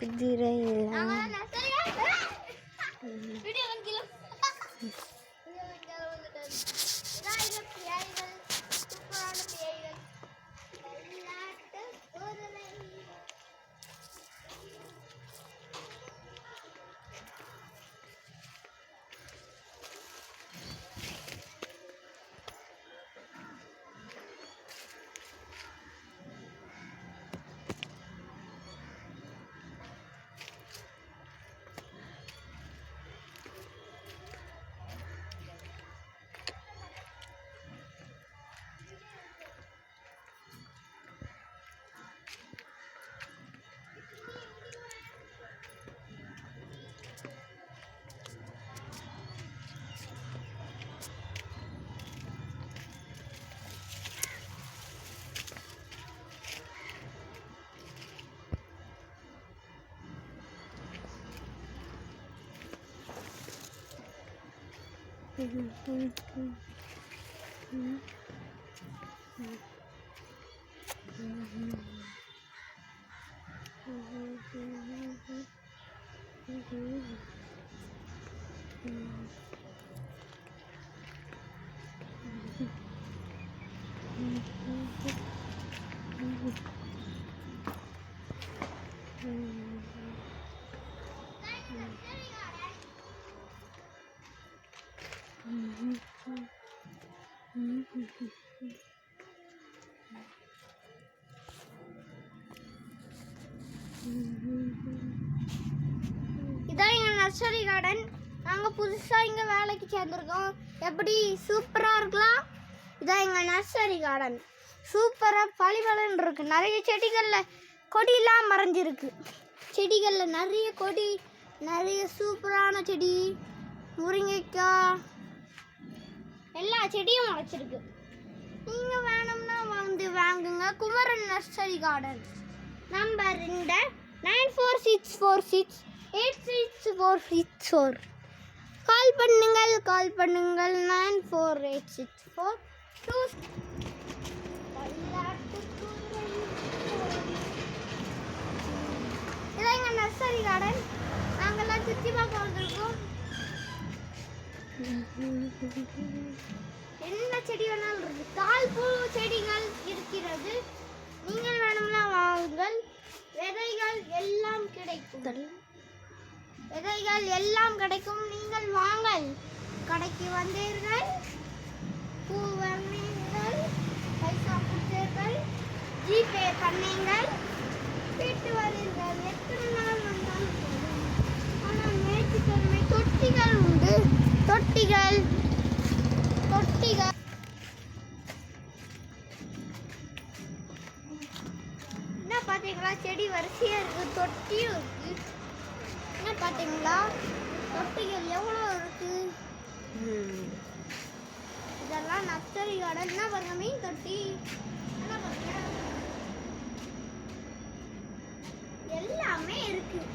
குதிரையில இதான் எங்கள் நர்சரி கார்டன். நாங்கள் புதுசாக இங்கே வேலைக்கு சேர்ந்துருக்கோம். எப்படி சூப்பராக இருக்கலாம். இதான் எங்கள் நர்சரி கார்டன். சூப்பராக பளிபளன்னு இருக்குது. நிறைய செடிகளில் கொடியெலாம் மறைஞ்சிருக்கு. செடிகளில் நிறைய கொடி, நிறைய சூப்பரான செடி, முருங்கைக்காய், எல்லா செடியும் முளைச்சிருக்கு. நீங்கள் வேணும்னா வந்து வாங்குங்க. Kumaran nursery garden. நம்பர் இந்த 9464686464. கால் பண்ணுங்கள் 948642. இதான் எங்கள் நர்சரி கார்டன். நாங்கள்லாம் சுற்றி பார்க்க வந்திருக்கோம். என்ன செடி வேணாலும் இருக்கு. தாழ்பூ செடிகள் இருக்கிறது. நீங்கள் வேணும்னா வாங்குங்கள். விதைகள் எல்லாம் கிடைக்கும். விதைகள் எல்லாம் கிடைக்கும். நீங்கள் வாங்கள். கடைக்கு வந்தீர்கள், பூ வாங்கினீர்கள், பைசா கொடுத்தீர்கள், ஜிபே பண்ணீங்கள், வீட்டு வரீர்கள். எத்தனை நாள் வந்தாலும் போதும். ஆனால் ஞாயிற்றுக்கிழமை தொட்டிகள் உண்டு. தொட்டிகள் என்ன பார்த்தீங்களா? செடி வரிசையாக இருக்குது. தொட்டியும் இருக்குது. என்ன பார்த்தீங்களா? தொட்டிகள் எவ்வளோ இருக்குது. இதெல்லாம் நர்சரி கார்டன். என்ன பாருங்க, மீன் தொட்டி. என்ன பாருங்க, எல்லாமே இருக்குது.